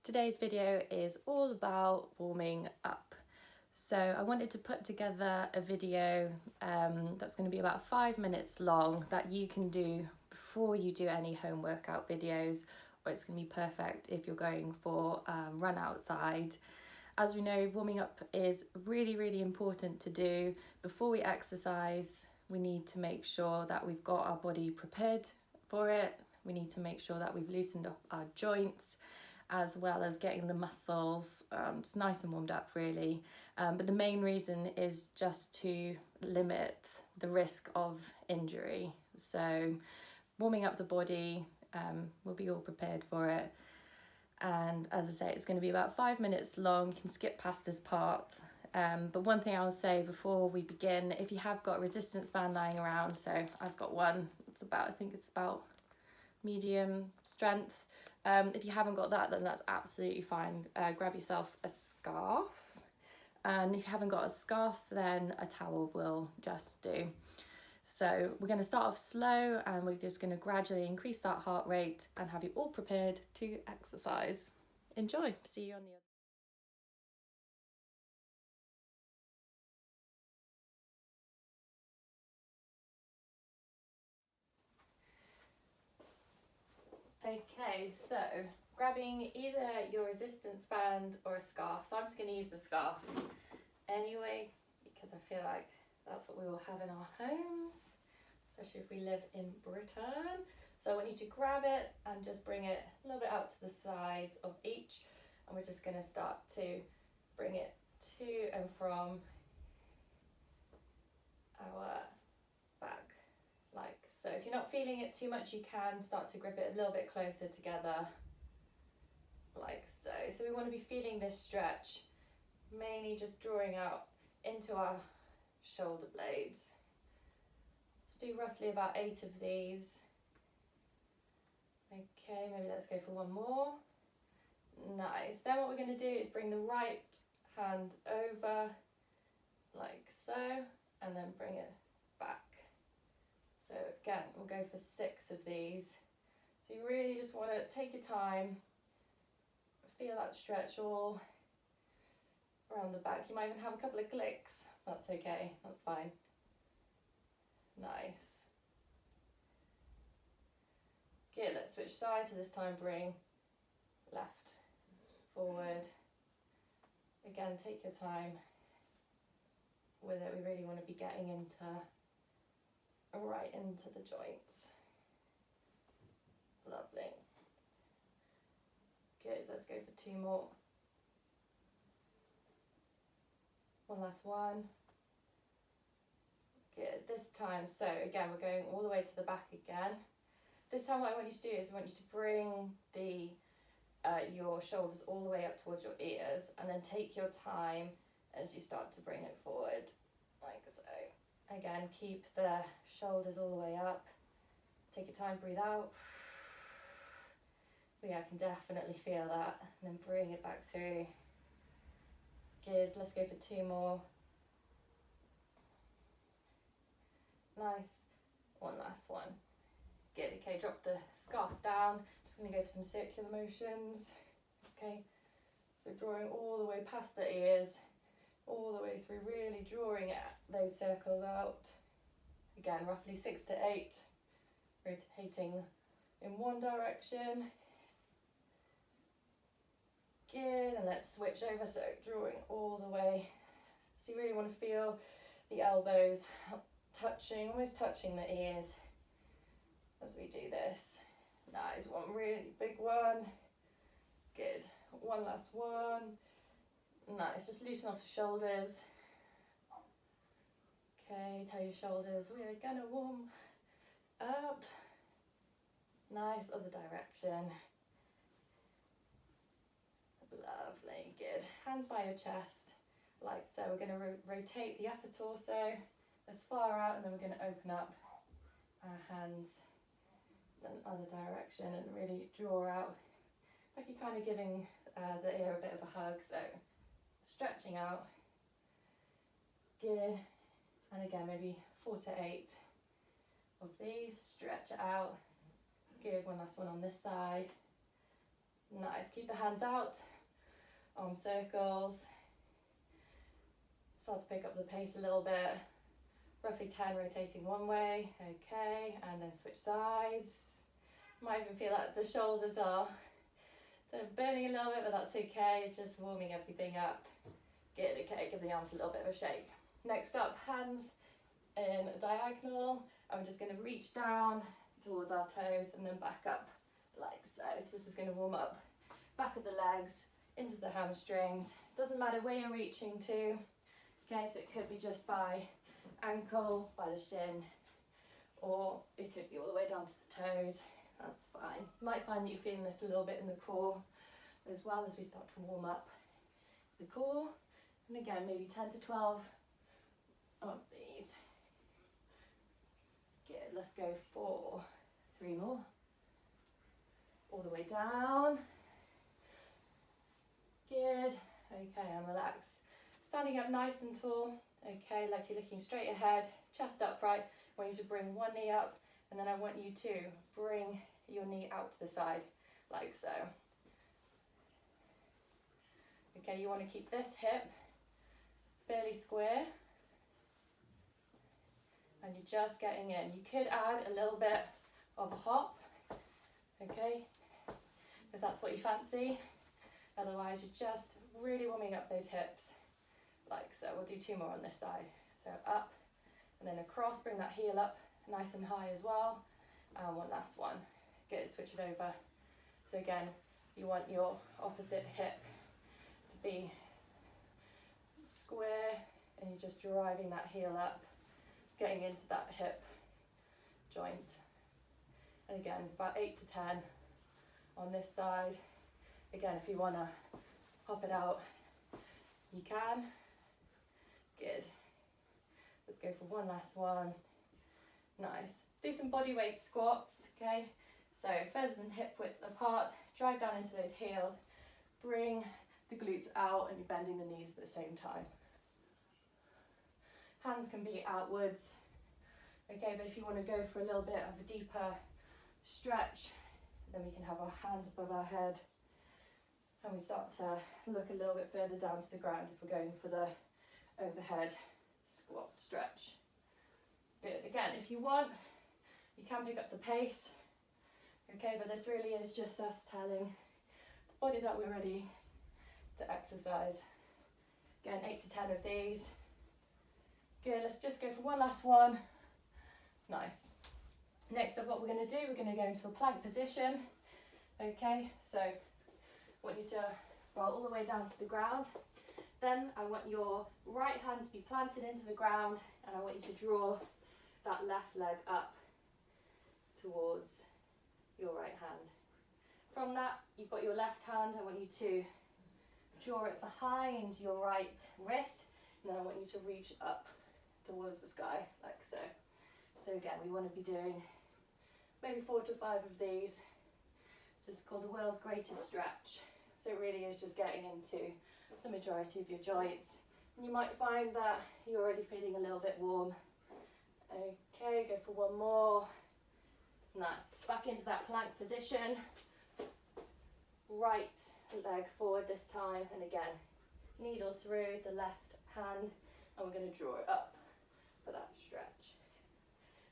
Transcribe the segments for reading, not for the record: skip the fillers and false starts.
Today's video is all about warming up. So I wanted to put together a video that's going to be about 5 minutes long that you can do before you do any home workout videos, or it's going to be perfect if you're going for a run outside. As we know, warming up is really important to do before we exercise. We need to make sure that we've got our body prepared for it. We need to make sure that we've loosened up our joints, as well as getting the muscles just nice and warmed up really. But the main reason is just to limit the risk of injury. So warming up the body, we'll be all prepared for it. And as I say, it's going to be about 5 minutes long. You can skip past this part. But one thing I'll say before we begin, if you have got a resistance band lying around, so I've got one, I think it's about medium strength. If you haven't got that, then that's absolutely fine. Grab yourself a scarf, and if you haven't got a scarf, then a towel will just do. So we're going to start off slow, and we're just going to gradually increase that heart rate and have you all prepared to exercise. Enjoy. See you on the other. Okay, so grabbing either your resistance band or a scarf. So I'm just going to use the scarf anyway, because I feel like that's what we all have in our homes, especially if we live in Britain. So I want you to grab it and just bring it a little bit out to the sides of each, and we're just going to start to bring it to and from our back, like so. If you're not feeling it too much, you can start to grip it a little bit closer together, like so. So we want to be feeling this stretch, mainly just drawing out into our shoulder blades. Let's do roughly about 8 of these. Okay, maybe let's go for one more. Nice. Then what we're going to do is bring the right hand over, like so, and then bring it back. So again, we'll go for 6 of these. So you really just want to take your time, feel that stretch all around the back. You might even have a couple of clicks. That's okay, that's fine. Nice. Good, let's switch sides. So this time bring left, forward. Again, take your time with it. We really want to be getting right into the joints. Lovely. Good, let's go for 2 more. One last one. Good, this time, so again, we're going all the way to the back again. This time what I want you to do is I want you to bring your shoulders all the way up towards your ears, and then take your time as you start to bring it forward, like so. Again, keep the shoulders all the way up. Take your time, breathe out. Yeah, I can definitely feel that. And then bring it back through. Good, let's go for 2 more. Nice. One last one. Good, okay, drop the scarf down. Just going to go for some circular motions. Okay, so drawing all the way past the ears, all the way through, really drawing those circles out. Again, roughly 6 to 8, rotating in one direction. Good, and let's switch over, so drawing all the way. So you really want to feel the elbows touching, almost touching the ears as we do this. Nice, one really big one. Good, one last one. Nice, just loosen off the shoulders. Okay, tell your shoulders, we're gonna warm up. Nice, other direction. Lovely, good. Hands by your chest, like so. We're going to rotate the upper torso as far out, and then we're going to open up our hands in the other direction and really draw out, like you're kind of giving the ear a bit of a hug, so stretching out. Good. And again, maybe 4 to 8 of these. Stretch it out. Good, one last one on this side. Nice. Nice, keep the hands out, arm circles. Start to pick up the pace a little bit. Roughly 10 rotating one way, okay, and then switch sides. Might even feel like the shoulders are burning a little bit, but that's okay, just warming everything up. Good, okay, give the arms a little bit of a shake. Next up, hands in a diagonal. I'm just going to reach down towards our toes and then back up like so. So this is going to warm up back of the legs into the hamstrings. Doesn't matter where you're reaching to. Okay, so it could be just by ankle, by the shin, or it could be all the way down to the toes. That's fine. You might find that you're feeling this a little bit in the core as well as we start to warm up the core. And again, maybe 10 to 12 of these. Good, let's go for 3 more. All the way down. Good, okay, and relax. Standing up nice and tall, okay, like you're looking straight ahead, chest upright. I want you to bring one knee up, and then I want you to bring your knee out to the side, like so. Okay, you want to keep this hip fairly square, and you're just getting in. You could add a little bit of a hop, okay, if that's what you fancy. Otherwise, you're just really warming up those hips, like so. We'll do 2 more on this side. So up, and then across, bring that heel up nice and high as well. And one last one. Good, switch it over. So again, you want your opposite hip to be square, and you're just driving that heel up, getting into that hip joint. And again, about 8 to 10 on this side. Again, if you want to hop it out, you can. Good. Let's go for one last one. Nice. Let's do some body weight squats, okay? So further than hip width apart, drive down into those heels, bring the glutes out, and you're bending the knees at the same time. Hands can be outwards, okay, but if you want to go for a little bit of a deeper stretch, then we can have our hands above our head, and we start to look a little bit further down to the ground if we're going for the overhead squat stretch. Good. Again, if you want, you can pick up the pace, okay, but this really is just us telling the body that we're ready to exercise. Again, 8 to 10 of these. Good, let's just go for one last one. Nice. Next up, what we're going to do, we're going to go into a plank position. Okay, so I want you to roll all the way down to the ground. Then I want your right hand to be planted into the ground, and I want you to draw that left leg up towards your right hand. From that, you've got your left hand. I want you to draw it behind your right wrist, and then I want you to reach up towards the sky, like so. So again, we want to be doing maybe 4 to 5 of these. This is called the world's greatest stretch. So it really is just getting into the majority of your joints. And you might find that you're already feeling a little bit warm. Okay, go for one more. Nice. Back into that plank position. Right leg forward this time, and again, needle through the left hand, and we're going to draw it up for that stretch.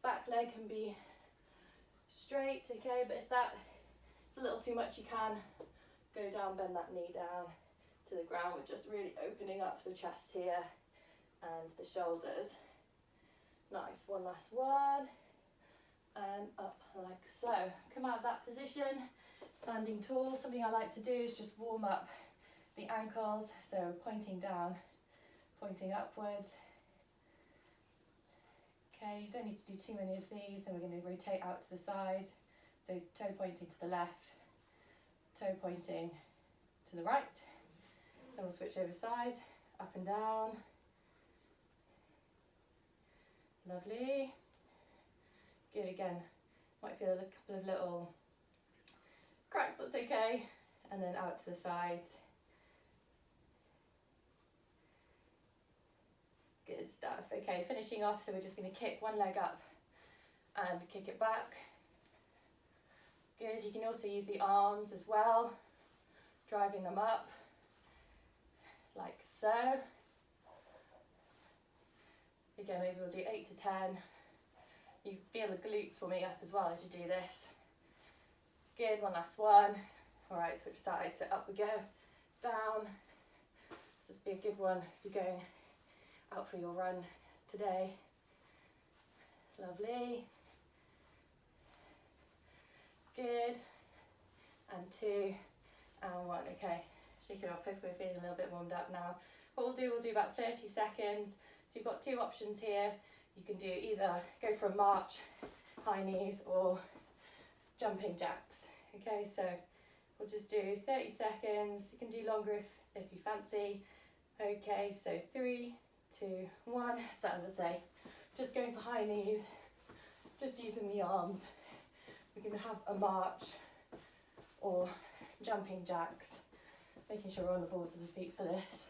Back leg can be straight, okay, but if that's a little too much, you can go down, bend that knee down to the ground. We're just really opening up the chest here and the shoulders. Nice, one last one, and up like so. Come out of that position, standing tall. Something I like to do is just warm up the ankles, so pointing down, pointing upwards. Okay, you don't need to do too many of these. Then we're going to rotate out to the sides, so toe pointing to the left, toe pointing to the right. Then we'll switch over sides, up and down. Lovely. Good, again, might feel a couple of little cracks, that's okay. And then out to the sides. Good stuff. Okay, finishing off, so we're just going to kick one leg up and kick it back. Good, you can also use the arms as well. driving them up, like so. Again, maybe we'll do 8 to 10. You feel the glutes warming up as well as you do this. Good, one last one. All right, switch sides, so up we go, down. Just be a good one if you're going out for your run today. Lovely. Good. And 2 and 1. Okay, shake it off. Hopefully we're feeling a little bit warmed up now. What we'll do about 30 seconds. So you've got 2 options here. You can do either go for a march, high knees, or jumping jacks. Okay, so we'll just do 30 seconds. You can do longer if you fancy. Okay, so 3, 2, 1. So as I say, just going for high knees, just using the arms. We can have a march or jumping jacks, making sure we're on the balls of the feet for this.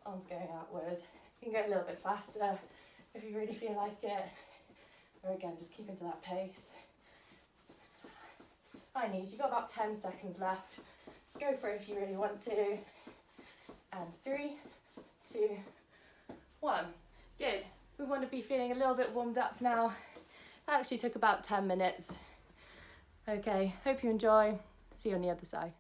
Arms going outwards. You can go a little bit faster if you really feel like it. Or again, just keeping to that pace. High knees, you've got about 10 seconds left. Go for it if you really want to. And 3, 2, 1. Good. We want to be feeling a little bit warmed up now. That actually took about 10 minutes. Okay, hope you enjoy. See you on the other side.